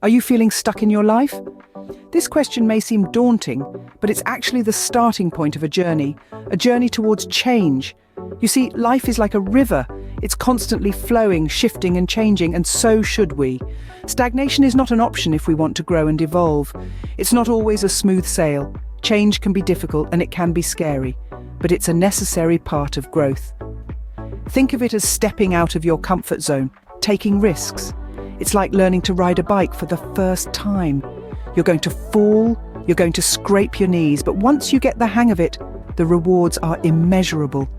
Are you feeling stuck in your life? This question may seem daunting, but it's actually the starting point of a journey towards change. You see, life is like a river. It's constantly flowing, shifting and changing, and so should we. Stagnation is not an option if we want to grow and evolve. It's not always a smooth sail. Change can be difficult and it can be scary, but it's a necessary part of growth. Think of it as stepping out of your comfort zone, taking risks. It's like learning to ride a bike for the first time. You're going to fall, you're going to scrape your knees, but once you get the hang of it, the rewards are immeasurable.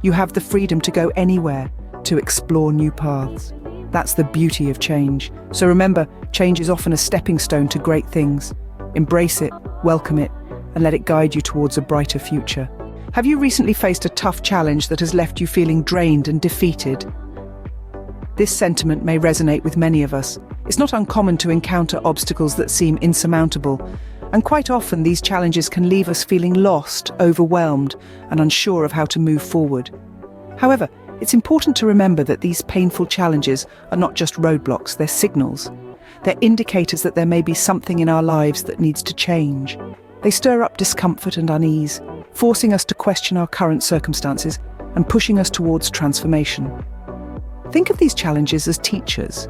You have the freedom to go anywhere, to explore new paths. That's the beauty of change. So remember, change is often a stepping stone to great things. Embrace it, welcome it, and let it guide you towards a brighter future. Have you recently faced a tough challenge that has left you feeling drained and defeated? This sentiment may resonate with many of us. It's not uncommon to encounter obstacles that seem insurmountable, and quite often these challenges can leave us feeling lost, overwhelmed, and unsure of how to move forward. However, it's important to remember that these painful challenges are not just roadblocks, they're signals. They're indicators that there may be something in our lives that needs to change. They stir up discomfort and unease, forcing us to question our current circumstances and pushing us towards transformation. Think of these challenges as teachers.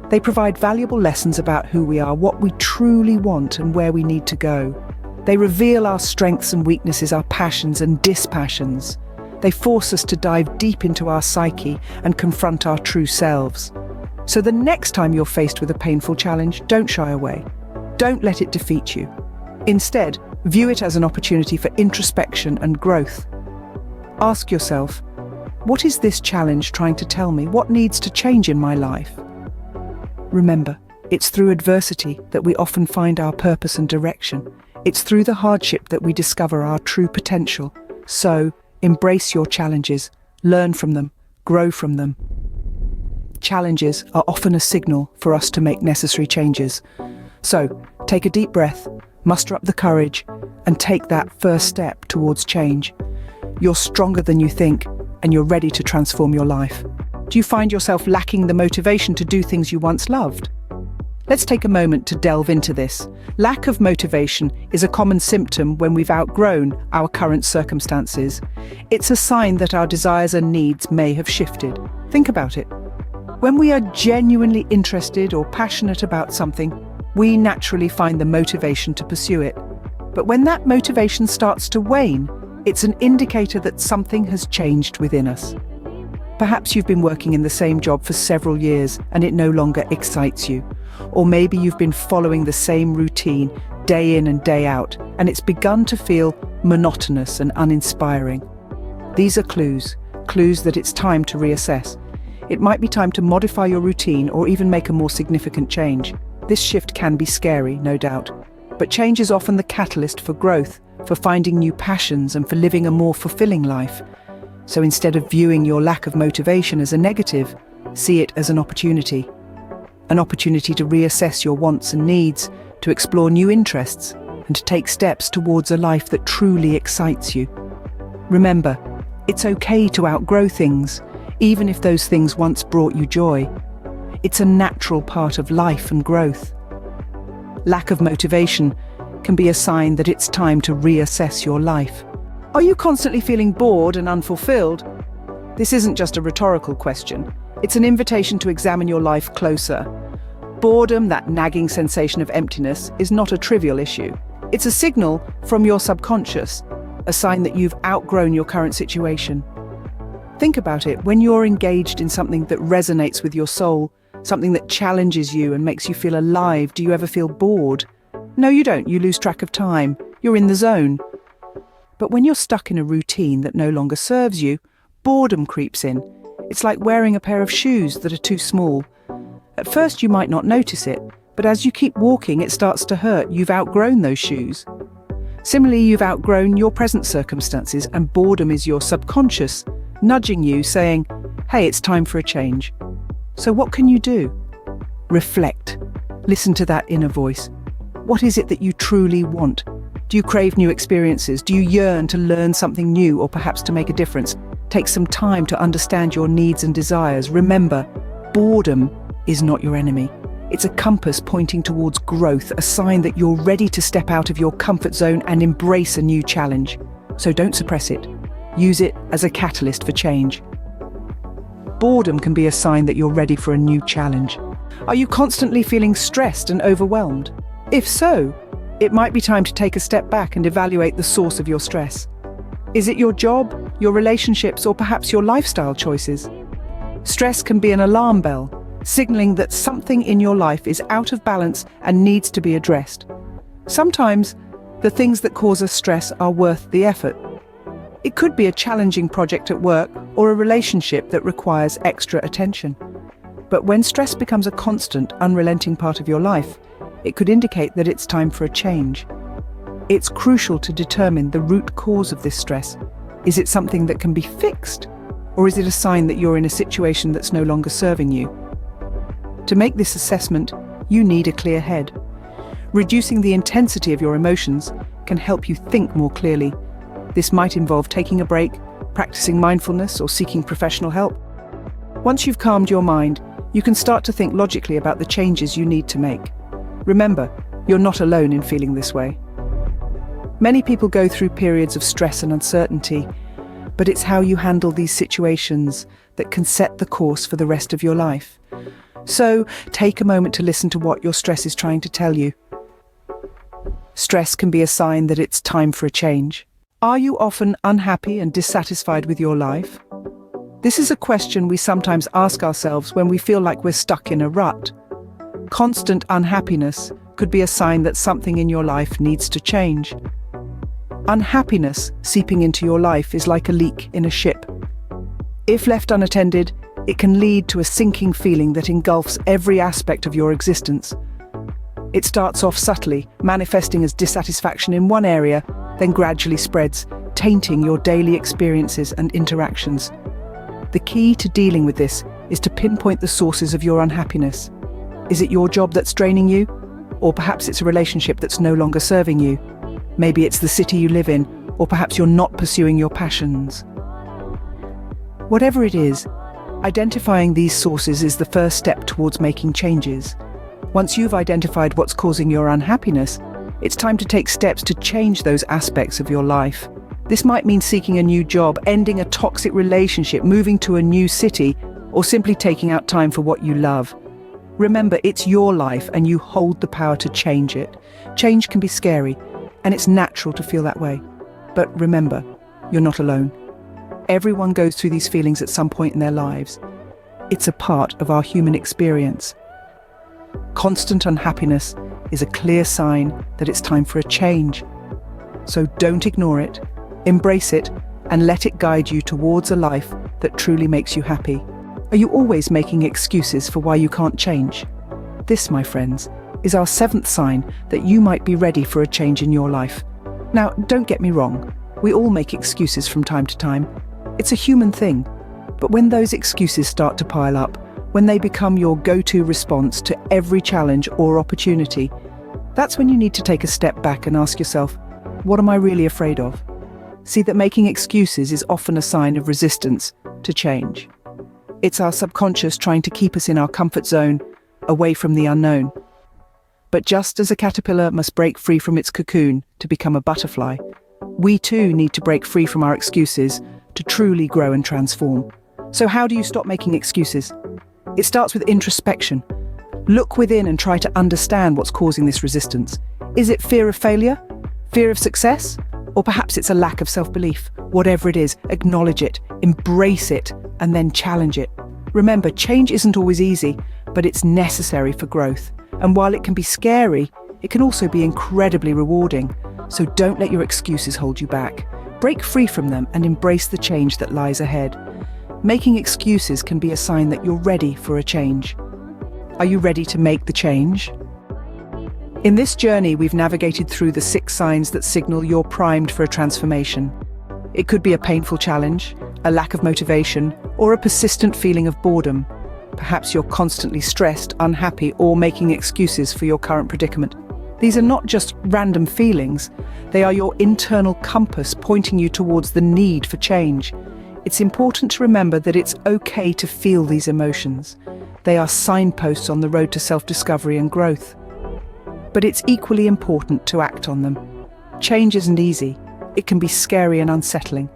They provide valuable lessons about who we are, what we truly want, and where we need to go. They reveal our strengths and weaknesses, our passions and dispassions. They force us to dive deep into our psyche and confront our true selves. So the next time you're faced with a painful challenge, don't shy away. Don't let it defeat you. Instead, view it as an opportunity for introspection and growth. Ask yourself, what is this challenge trying to tell me? What needs to change in my life? Remember, it's through adversity that we often find our purpose and direction. It's through the hardship that we discover our true potential. So, embrace your challenges, learn from them, grow from them. Challenges are often a signal for us to make necessary changes. So, take a deep breath, muster up the courage, and take that first step towards change. You're stronger than you think, and you're ready to transform your life. Do you find yourself lacking the motivation to do things you once loved? Let's take a moment to delve into this. Lack of motivation is a common symptom when we've outgrown our current circumstances. It's a sign that our desires and needs may have shifted. Think about it. When we are genuinely interested or passionate about something, we naturally find the motivation to pursue it. But when that motivation starts to wane, it's an indicator that something has changed within us. Perhaps you've been working in the same job for several years and it no longer excites you. Or maybe you've been following the same routine day in and day out, and it's begun to feel monotonous and uninspiring. These are clues that it's time to reassess. It might be time to modify your routine or even make a more significant change. This shift can be scary, no doubt, but change is often the catalyst for growth, for finding new passions and for living a more fulfilling life. So instead of viewing your lack of motivation as a negative, see it as an opportunity to reassess your wants and needs, to explore new interests, and to take steps towards a life that truly excites you. Remember, it's okay to outgrow things, even if those things once brought you joy. It's a natural part of life and growth. Lack of motivation can be a sign that it's time to reassess your life. Are you constantly feeling bored and unfulfilled? This isn't just a rhetorical question. It's an invitation to examine your life closer. Boredom, that nagging sensation of emptiness, is not a trivial issue. It's a signal from your subconscious, a sign that you've outgrown your current situation. Think about it. When you're engaged in something that resonates with your soul, something that challenges you and makes you feel alive, do you ever feel bored? No, you don't. You lose track of time. You're in the zone. But when you're stuck in a routine that no longer serves you, boredom creeps in. It's like wearing a pair of shoes that are too small. At first you might not notice it, but as you keep walking it starts to hurt. You've outgrown those shoes. Similarly, you've outgrown your present circumstances, and boredom is your subconscious nudging you, saying, hey, it's time for a change. So what can you do? Reflect. Listen to that inner voice. What is it that you truly want? Do you crave new experiences? Do you yearn to learn something new or perhaps to make a difference? Take some time to understand your needs and desires. Remember, boredom is not your enemy. It's a compass pointing towards growth, a sign that you're ready to step out of your comfort zone and embrace a new challenge. So don't suppress it. Use it as a catalyst for change. Boredom can be a sign that you're ready for a new challenge. Are you constantly feeling stressed and overwhelmed? If so, it might be time to take a step back and evaluate the source of your stress. Is it your job, your relationships, or perhaps your lifestyle choices? Stress can be an alarm bell, signaling that something in your life is out of balance and needs to be addressed. Sometimes, the things that cause us stress are worth the effort. It could be a challenging project at work or a relationship that requires extra attention. But when stress becomes a constant, unrelenting part of your life, it could indicate that it's time for a change. It's crucial to determine the root cause of this stress. Is it something that can be fixed? Or is it a sign that you're in a situation that's no longer serving you? To make this assessment, you need a clear head. Reducing the intensity of your emotions can help you think more clearly. This might involve taking a break, practicing mindfulness, or seeking professional help. Once you've calmed your mind, you can start to think logically about the changes you need to make. Remember, you're not alone in feeling this way. Many people go through periods of stress and uncertainty, but it's how you handle these situations that can set the course for the rest of your life. So, take a moment to listen to what your stress is trying to tell you. Stress can be a sign that it's time for a change. Are you often unhappy and dissatisfied with your life? This is a question we sometimes ask ourselves when we feel like we're stuck in a rut. Constant unhappiness could be a sign that something in your life needs to change. Unhappiness seeping into your life is like a leak in a ship. If left unattended, it can lead to a sinking feeling that engulfs every aspect of your existence. It starts off subtly, manifesting as dissatisfaction in one area, then gradually spreads, tainting your daily experiences and interactions. The key to dealing with this is to pinpoint the sources of your unhappiness. Is it your job that's draining you? Or perhaps it's a relationship that's no longer serving you? Maybe it's the city you live in, or perhaps you're not pursuing your passions. Whatever it is, identifying these sources is the first step towards making changes. Once you've identified what's causing your unhappiness, it's time to take steps to change those aspects of your life. This might mean seeking a new job, ending a toxic relationship, moving to a new city, or simply taking out time for what you love. Remember, it's your life and you hold the power to change it. Change can be scary, and it's natural to feel that way. But remember, you're not alone. Everyone goes through these feelings at some point in their lives. It's a part of our human experience. Constant unhappiness is a clear sign that it's time for a change. So don't ignore it, embrace it, and let it guide you towards a life that truly makes you happy. Are you always making excuses for why you can't change? This, my friends, is our 7th sign that you might be ready for a change in your life. Now, don't get me wrong, we all make excuses from time to time. It's a human thing. But when those excuses start to pile up, when they become your go-to response to every challenge or opportunity, that's when you need to take a step back and ask yourself, what am I really afraid of? See that making excuses is often a sign of resistance to change. It's our subconscious trying to keep us in our comfort zone, away from the unknown. But just as a caterpillar must break free from its cocoon to become a butterfly, we too need to break free from our excuses to truly grow and transform. So how do you stop making excuses? It starts with introspection. Look within and try to understand what's causing this resistance. Is it fear of failure? Fear of success? Or perhaps it's a lack of self-belief. Whatever it is, acknowledge it, embrace it, and then challenge it. Remember, change isn't always easy, but it's necessary for growth. And while it can be scary, it can also be incredibly rewarding. So don't let your excuses hold you back. Break free from them and embrace the change that lies ahead. Making excuses can be a sign that you're ready for a change. Are you ready to make the change? In this journey, we've navigated through the 6 signs that signal you're primed for a transformation. It could be a painful challenge, a lack of motivation, or a persistent feeling of boredom. Perhaps you're constantly stressed, unhappy, or making excuses for your current predicament. These are not just random feelings, they are your internal compass pointing you towards the need for change. It's important to remember that it's okay to feel these emotions. They are signposts on the road to self-discovery and growth. But it's equally important to act on them. Change isn't easy. It can be scary and unsettling.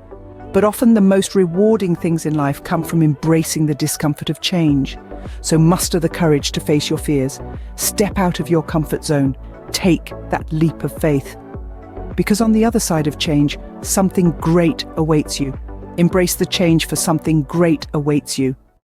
But often the most rewarding things in life come from embracing the discomfort of change. So muster the courage to face your fears. Step out of your comfort zone. Take that leap of faith. Because on the other side of change, something great awaits you. Embrace the change, for something great awaits you.